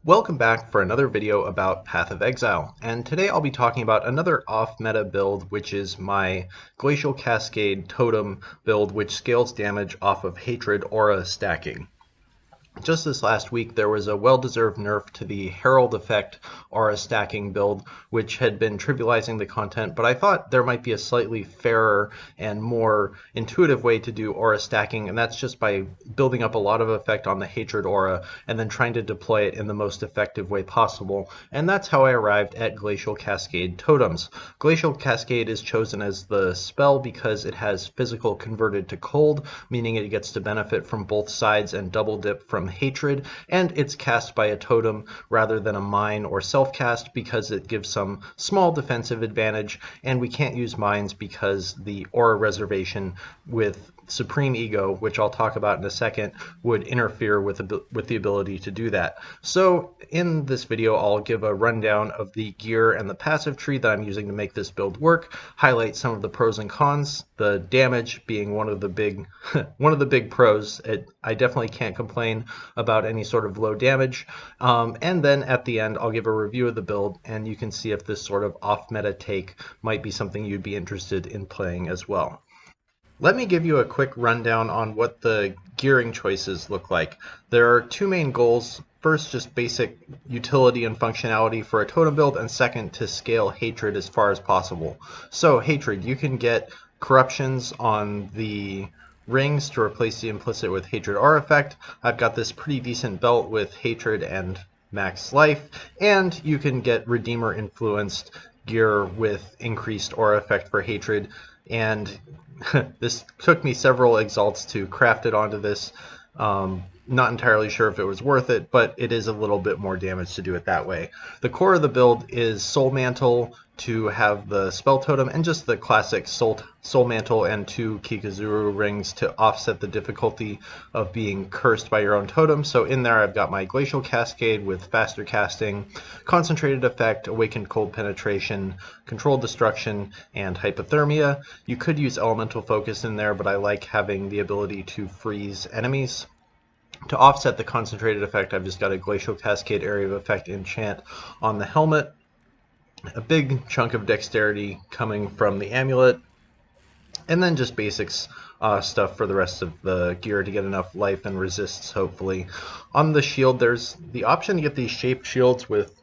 Welcome back for another video about Path of Exile, and today I'll be talking about another off-meta build, which is my Glacial Cascade Totem build, which scales damage off of Hatred Aura stacking. Just this last week, there was a well-deserved nerf to the Herald Effect aura stacking build, which had been trivializing the content, but I thought there might be a slightly fairer and more intuitive way to do aura stacking, and that's just by building up a lot of effect on the Hatred aura and then trying to deploy it in the most effective way possible, and that's how I arrived at Glacial Cascade Totems. Glacial Cascade is chosen as the spell because it has physical converted to cold, meaning it gets to benefit from both sides and double dip from Hatred, and it's cast by a totem rather than a mine or self-cast because it gives some small defensive advantage, and we can't use mines because the aura reservation with Supreme Ego, which I'll talk about in a second, would interfere with the ability to do that. So in this video, I'll give a rundown of the gear and the passive tree that I'm using to make this build work, highlight some of the pros and cons, the damage being one of the big pros. I definitely can't complain about any sort of low damage. And then at the end, I'll give a review of the build, and you can see if this sort of off-meta take might be something you'd be interested in playing as well. Let me give you a quick rundown on what the gearing choices look like. There are two main goals. First, just basic utility and functionality for a totem build, and second, to scale Hatred as far as possible. So Hatred, you can get corruptions on the rings to replace the implicit with Hatred Aura effect. I've got this pretty decent belt with Hatred and max life, and you can get Redeemer influenced gear with increased aura effect for Hatred, and this took me several exalts to craft it onto this. Not entirely sure if it was worth it, but it is a little bit more damage to do it that way. The core of the build is Soul Mantle to have the Spell Totem, and just the classic Soul Mantle and 2 Kikazuru rings to offset the difficulty of being cursed by your own totem. So in there I've got my Glacial Cascade with faster casting, Concentrated Effect, Awakened Cold Penetration, Controlled Destruction, and Hypothermia. You could use Elemental Focus in there, but I like having the ability to freeze enemies. To offset the concentrated effect, I've just got a Glacial Cascade Area of Effect enchant on the helmet, a big chunk of dexterity coming from the amulet, and then just basics stuff for the rest of the gear to get enough life and resists, hopefully. On the shield, there's the option to get these shaped shields with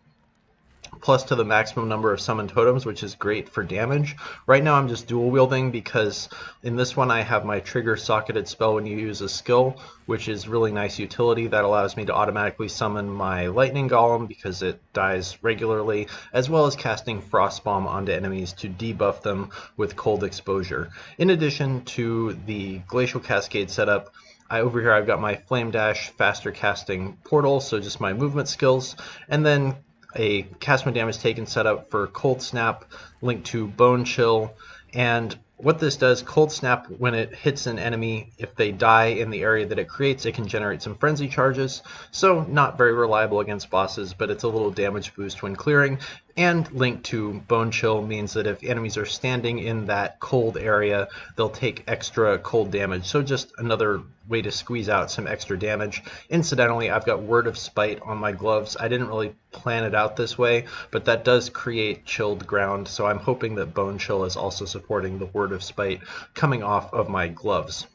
plus to the maximum number of summoned totems, which is great for damage. Right now I'm just dual wielding because in this one I have my trigger socketed spell when you use a skill, which is really nice utility that allows me to automatically summon my lightning golem because it dies regularly, as well as casting frost bomb onto enemies to debuff them with cold exposure. In addition to the Glacial Cascade setup, over here I've got my Flame Dash faster casting portal, so just my movement skills, and then a cast when damage taken setup for Cold Snap linked to Bone Chill. And what this does, Cold Snap, when it hits an enemy, if they die in the area that it creates, it can generate some frenzy charges. So not very reliable against bosses, but it's a little damage boost when clearing. And linked to Bone Chill means that if enemies are standing in that cold area, they'll take extra cold damage. So just another way to squeeze out some extra damage. Incidentally, I've got Word of Spite on my gloves. I didn't really plan it out this way, but that does create chilled ground. So I'm hoping that Bone Chill is also supporting the Word of Spite coming off of my gloves.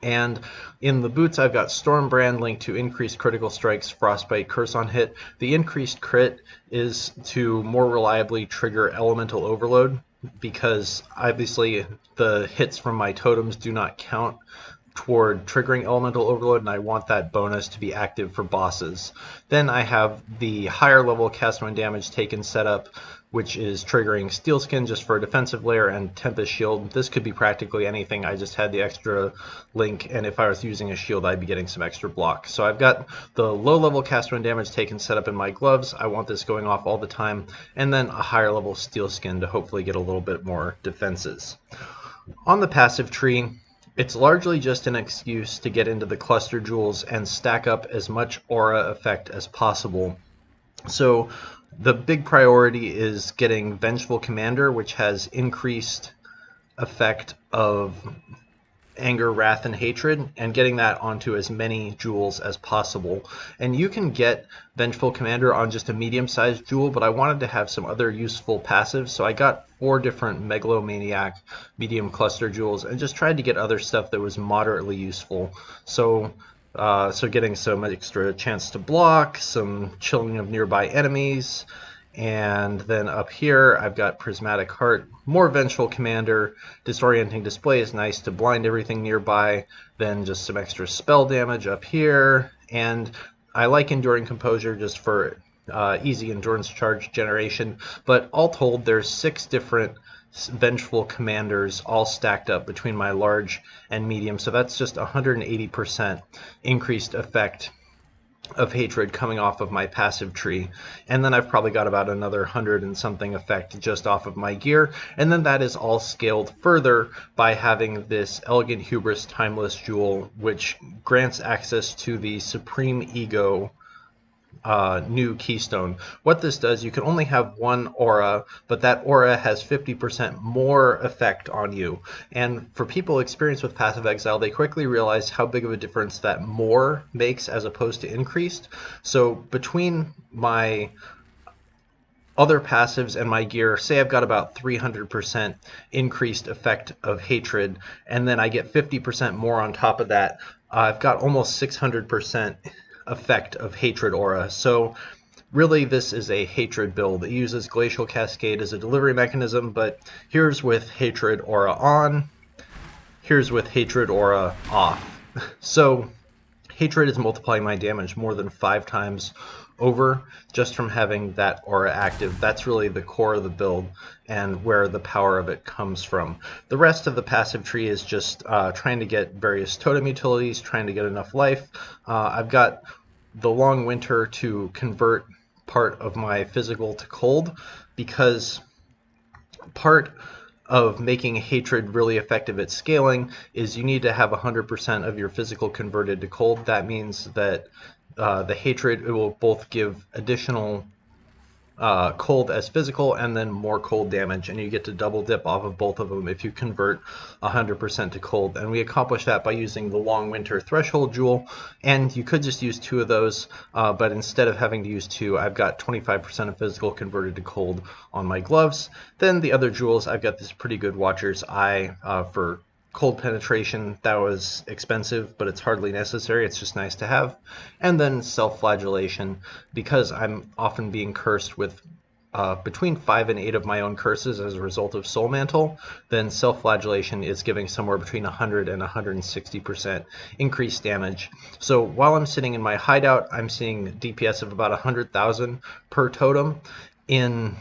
And in the boots, I've got Stormbrand linked to increased critical strikes, frostbite, curse on hit. The increased crit is to more reliably trigger elemental overload because obviously the hits from my totems do not count toward triggering elemental overload, and I want that bonus to be active for bosses. Then I have the higher level cast when damage taken setup, which is triggering Steel Skin just for a defensive layer, and Tempest Shield. This could be practically anything. I just had the extra link, and if I was using a shield, I'd be getting some extra block. So I've got the low level cast when damage taken set up in my gloves. I want this going off all the time, and then a higher level Steel Skin to hopefully get a little bit more defenses. On the passive tree, it's largely just an excuse to get into the cluster jewels and stack up as much aura effect as possible. So the big priority is getting Vengeful Commander, which has increased effect of anger, wrath, and hatred, and getting that onto as many jewels as possible. And you can get Vengeful Commander on just a medium-sized jewel, but I wanted to have some other useful passives, so I got 4 different Megalomaniac medium cluster jewels and just tried to get other stuff that was moderately useful. So getting some extra chance to block, some chilling of nearby enemies, and then up here, I've got Prismatic Heart, more Vengeful Commander. Disorienting Display is nice to blind everything nearby. Then just some extra spell damage up here. And I like Enduring Composure just for easy endurance charge generation. But all told, there's 6 different Vengeful Commanders all stacked up between my large and medium. So that's just 180% increased effect of hatred coming off of my passive tree, and then I've probably got about another 100 and something effect just off of my gear, and then that is all scaled further by having this Elegant Hubris Timeless Jewel, which grants access to the Supreme Ego new keystone. What this does, you can only have one aura, but that aura has 50% more effect on you. And for people experienced with passive exile, they quickly realize how big of a difference that more makes as opposed to increased. So between my other passives and my gear, say I've got about 300% increased effect of hatred, and then I get 50% more on top of that, I've got almost 600% effect of hatred aura. So really this is a hatred build. It uses Glacial Cascade as a delivery mechanism, but here's with hatred aura on, here's with hatred aura off. So hatred is multiplying my damage more than 5 times over just from having that aura active. That's really the core of the build and where the power of it comes from. The rest of the passive tree is just trying to get various totem utilities, trying to get enough life. I've got the Long Winter to convert part of my physical to cold, because part of making hatred really effective at scaling is you need to have 100% of your physical converted to cold. That means that the hatred, it will both give additional cold as physical and then more cold damage, and you get to double dip off of both of them if you convert 100% to cold. And we accomplish that by using the Long Winter Threshold Jewel, and you could just use 2 of those, but instead of having to use 2, I've got 25% of physical converted to cold on my gloves. Then the other jewels, I've got this pretty good Watcher's Eye for cold penetration. That was expensive, but it's hardly necessary. It's just nice to have. And then self-flagellation, because I'm often being cursed with between 5 and 8 of my own curses as a result of Soul Mantle, then self-flagellation is giving somewhere between 100 and 160% increased damage. So while I'm sitting in my hideout, I'm seeing DPS of about 100,000 per totem. In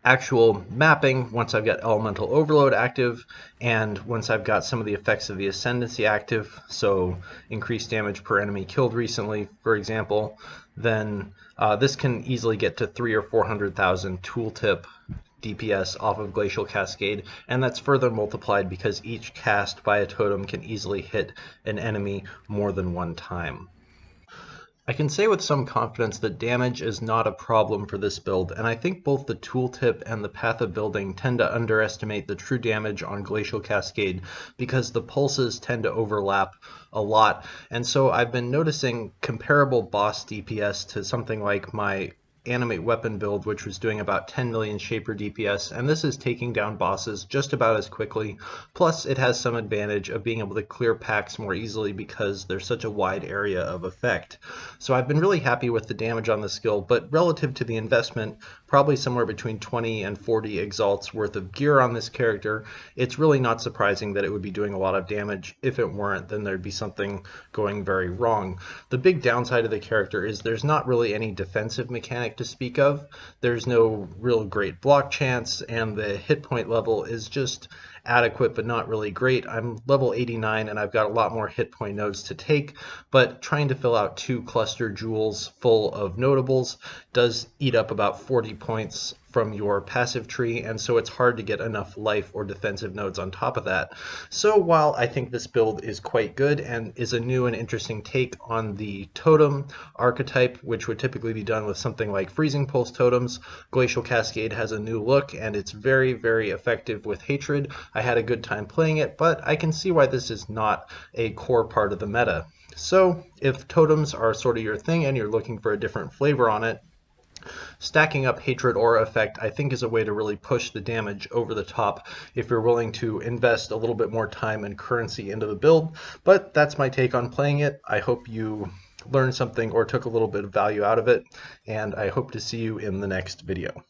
actual mapping, once I've got Elemental Overload active, and once I've got some of the effects of the Ascendancy active, so increased damage per enemy killed recently, for example, then this can easily get to 300,000 or 400,000 tooltip DPS off of Glacial Cascade, and that's further multiplied because each cast by a totem can easily hit an enemy more than one time. I can say with some confidence that damage is not a problem for this build, and I think both the tooltip and the path of building tend to underestimate the true damage on Glacial Cascade because the pulses tend to overlap a lot, and so I've been noticing comparable boss DPS to something like my Animate Weapon build, which was doing about 10 million Shaper DPS, and this is taking down bosses just about as quickly, plus it has some advantage of being able to clear packs more easily because there's such a wide area of effect. So I've been really happy with the damage on the skill, but relative to the investment, probably somewhere between 20 and 40 exalts worth of gear on this character, it's really not surprising that it would be doing a lot of damage. If it weren't, then there'd be something going very wrong. The big downside of the character is there's not really any defensive mechanic to speak of. There's no real great block chance, and the hit point level is just adequate but not really great. I'm level 89 and I've got a lot more hit point nodes to take, but trying to fill out 2 cluster jewels full of notables does eat up about 40 points from your passive tree, and so it's hard to get enough life or defensive nodes on top of that. So while I think this build is quite good and is a new and interesting take on the totem archetype, which would typically be done with something like freezing pulse totems, Glacial Cascade has a new look and it's very, very effective with hatred. I had a good time playing it, but I can see why this is not a core part of the meta. So if totems are sort of your thing and you're looking for a different flavor on it, stacking up Hatred Aura Effect I think is a way to really push the damage over the top if you're willing to invest a little bit more time and currency into the build. But that's my take on playing it. I hope you learned something or took a little bit of value out of it, and I hope to see you in the next video.